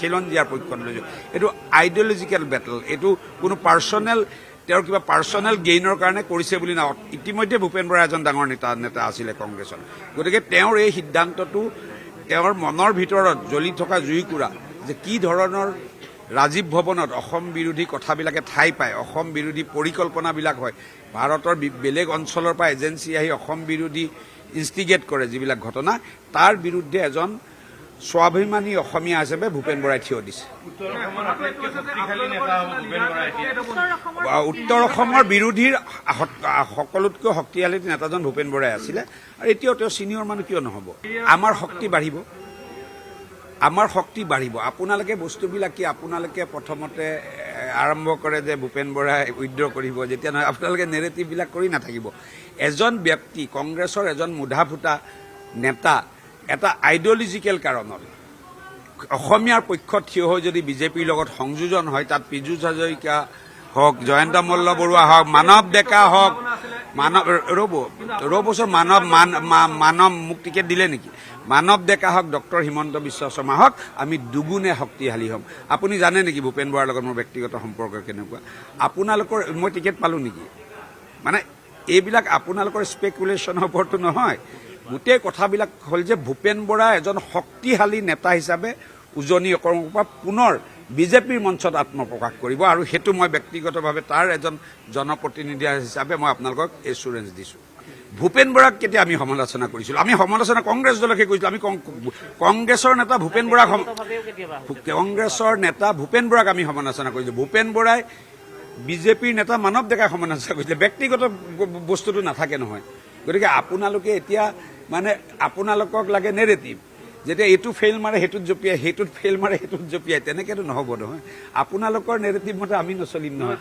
খিলঞ্জীয়াৰ পক্ষত লৈছোঁ এইটো আইডিঅলজিকেল বেটল এইটো কোনো পাৰ্চনেল তেওঁৰ কিবা পাৰ্চনেল গেইনৰ কাৰণে কৰিছে বুলি নহয় ইতিমধ্যে ভূপেন বৰা এজন ডাঙৰ নেতা আছিলে কংগ্ৰেছত গতিকে তেওঁৰ এই সিদ্ধান্তটো তেওঁৰ মনৰ ভিতৰত জ্বলি থকা জুইকুৰা যে কি ধৰণৰ ৰাজীৱ ভৱনত অসম বিৰোধী কথাবিলাকে ঠাই পায় অসম বিৰোধী পৰিকল্পনাবিলাক হয় ভাৰতৰ বেলেগ অঞ্চলৰ পৰা এজেঞ্চি আহি অসম বিৰোধী ইনষ্টিগেট কৰে যিবিলাক ঘটনা তাৰ বিৰুদ্ধে এজন স্বাভিমানী অসমীয়া হিচাপে ভূপেন বৰাই থিয় দিছে উত্তৰ অসমৰ বিৰোধীৰ সকলোতকৈ শক্তিশালী নেতাজন ভূপেন বৰাই আছিলে আৰু এতিয়াও তেওঁ ছিনিয়ৰ মানুহ কিয় নহ'ব আমাৰ শক্তি বাঢ়িব আপোনালোকে বস্তুবিলাক কি আপোনালোকে প্ৰথমতে আৰম্ভ কৰে যে ভূপেন বৰাই উইড্ৰ কৰিব যেতিয়া নহয় আপোনালোকে নেৰেটিভবিলাক কৰি নাথাকিব এজন ব্যক্তি কংগ্ৰেছৰ এজন মুধা ফুটা নেতা এটা আইডিঅলজিকেল কাৰণত অসমীয়াৰ পক্ষত থিয় হৈ যদি বিজেপিৰ লগত সংযোজন হয় তাত পীযুষ হাজৰিকা হওক জয়ন্ত মল্ল বৰুৱা হওক মানৱ ডেকা হওক ৰ'বচোন মানৱ মোক টিকেট দিলে নেকি মানৱ ডেকা হওক ডক্টৰ হিমন্ত বিশ্ব শৰ্মা হওক আমি দুগুণে শক্তিশালী হ'ম আপুনি জানে নেকি ভূপেন বৰাৰ লগত মোৰ ব্যক্তিগত সম্পৰ্ক কেনেকুৱা আপোনালোকৰ মই টিকেট পালোঁ নেকি মানে এইবিলাক আপোনালোকৰ স্পেকুলেশ্যনৰ ওপৰতো নহয় গোটেই কথাবিলাক হ'ল যে ভূপেন বৰা এজন শক্তিশালী নেতা হিচাপে উজনি অসমৰ পৰা পুনৰ বিজেপিৰ মঞ্চত আত্মপ্ৰকাশ কৰিব আৰু সেইটো মই ব্যক্তিগতভাৱে তাৰ এজন জনপ্ৰতিনিধি হিচাপে মই আপোনালোকক এছুৰেঞ্চ দিছোঁ ভূপেন বৰাক কেতিয়া আমি সমালোচনা কৰিছিলোঁ আমি সমালোচনা কংগ্ৰেছ দলকে কৰিছিলোঁ আমি কংগ্ৰেছৰ নেতা ভূপেন বৰাক আমি সমালোচনা কৰিছোঁ ভূপেন বৰাই বিজেপিৰ নেতা মানৱ ডেকাক সমালোচনা কৰিছিলে ব্যক্তিগত বস্তুটো নাথাকে নহয় গতিকে আপোনালোকে এতিয়া মানে আপোনালোকক লাগে নেৰেটিভ যেতিয়া এইটো ফেইল মাৰে সেইটোত জঁপিয়াই সেইটোত ফেইল মাৰে সেইটোত জঁপিয়াই তেনেকেতো নহ'ব নহয় আপোনালোকৰ নেৰেটিভ মতে আমি নচলিম নহয়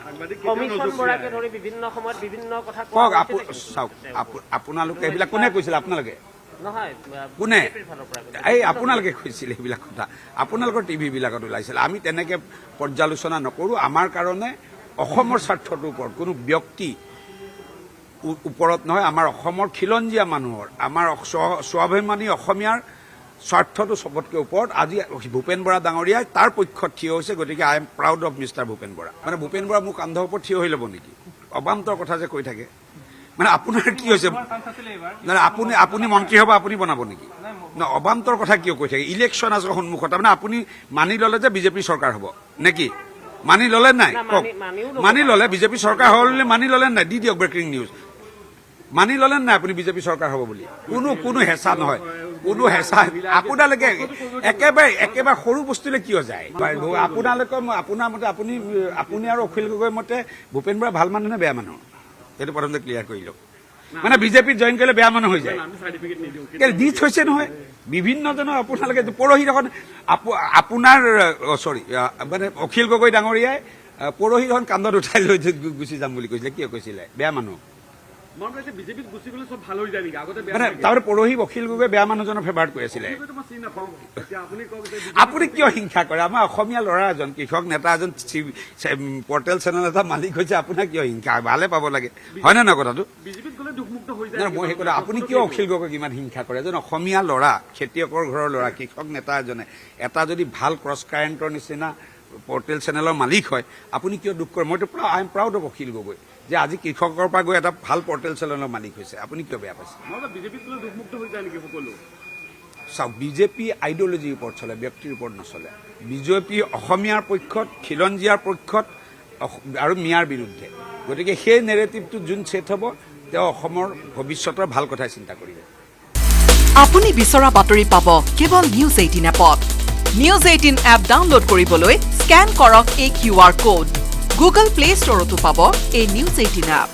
কওক চাওক আপোনালোকে এইবিলাক কোনে কৈছিলে আপোনালোকে কোনে এই আপোনালোকে কৈছিলে এইবিলাক কথা আপোনালোকৰ টিভিবিলাকত ওলাইছিলে আমি তেনেকে পৰ্যালোচনা নকৰোঁ আমাৰ কাৰণে অসমৰ স্বাৰ্থটোৰ ওপৰত কোনো ব্যক্তি ওপৰত নহয় আমাৰ অসমৰ খিলঞ্জীয়া মানুহৰ আমাৰ স্বাভিমানী অসমীয়াৰ স্বাৰ্থটো চবতকৈ ওপৰত আজি ভূপেন বৰা ডাঙৰীয়াই তাৰ পক্ষত থিয় হৈছে গতিকে I am proud of mister Bhupen Bora মানে ভূপেন বৰা মোক কান্ধৰ ওপৰত থিয় হৈ ল'ব নেকি অবান্তৰ কথা যে কৈ থাকে মানে আপোনাৰ কি হৈছে আপুনি মন্ত্ৰী হ'ব আপুনি বনাব নেকি অবান্তৰ কথা কিয় কৈ থাকে ইলেকশ্যন আছে সন্মুখত তাৰমানে আপুনি মানি ল'লে যে বিজেপিৰ চৰকাৰ হ'ব নেকি মানি ল'লে নাই কওক মানি ল'লে বিজেপি চৰকাৰ হ'ব বুলি মানি ল'লে নাই দি দিয়ক ব্ৰেকিং নিউজ মানি ল'লে নাই আপুনি বিজেপি চৰকাৰ হ'ব বুলি কোনো হেঁচা নহয় কোনো হেঁচা আপোনালোকে একেবাৰে সৰু বস্তুলৈ কিয় যায় আপোনালোকৰ আপোনাৰ মতে আপুনি আৰু অখিল গগৈৰ মতে ভূপেন বৰা ভাল মানুহ নে বেয়া মানুহ সেইটো প্ৰথমতে ক্লিয়াৰ কৰি লওক মানে বিজেপিত জইন কৰিলে বেয়া মানুহ হৈ যায় দি থৈছে নহয় বিভিন্নজনক আপোনালোকে পৰহি দেখোন আপোনাৰ মানে অখিল গগৈ ডাঙৰীয়াই পৰহি দেখোন কান্ধত উঠাই লৈ গুচি যাম বুলি কৈছিলে কিয় কৈছিলে বেয়া মানুহ তাৰপৰা পৰহি অখিল গগৈ বেয়া মানুহজনৰ ফেভাৰত কৈ আছিলে আপুনি কিয় হিংসা কৰে আমাৰ অসমীয়া ল'ৰা এজন কৃষক নেতা এজন পৰ্টেল চেনেল এটা মালিক হৈছে আপোনাৰ কিয় হিংসা ভালে পাব লাগে হয় নে নহয় কথাটো মই সেই কথা আপুনি কিয় অখিল গগৈক ইমান হিংসা কৰে এজন অসমীয়া ল'ৰা খেতিয়কৰ ঘৰৰ ল'ৰা কৃষক নেতা এজনে এটা যদি ভাল ক্ৰছ কাৰেণ্টৰ নিচিনা পৰ্টেল চেনেলৰ মালিক হয় আপুনি কিয় দুখ কৰে মইতো I am proud of Akhil Gogoi যে আজি কৃষকৰ পৰা গৈ এটা ভাল পৰ্টেল চেনেলৰ মালিক হৈছে আপুনি কিয় বেয়া পাইছে চাওক বিজেপি আইডিঅলজিৰ ওপৰত চলে ব্যক্তিৰ ওপৰত নচলে বিজেপি অসমীয়াৰ পক্ষত খিলঞ্জীয়াৰ পক্ষত আৰু মিয়াৰ বিৰুদ্ধে গতিকে সেই নেৰেটিভটো যোন ছেট হ'ব তেওঁ অসমৰ ভৱিষ্যতৰ ভাল কথাই চিন্তা কৰিব আপুনি বিচৰা বাতৰি পাব কেৱল নিউজ 18 এপত নিউজ 18 এপ ডাউনলোড কৰিবলৈ স্কেন কৰক এই QR কোড গুগল প্লে ষ্টৰতো পাব এই নিউজ 18 এপ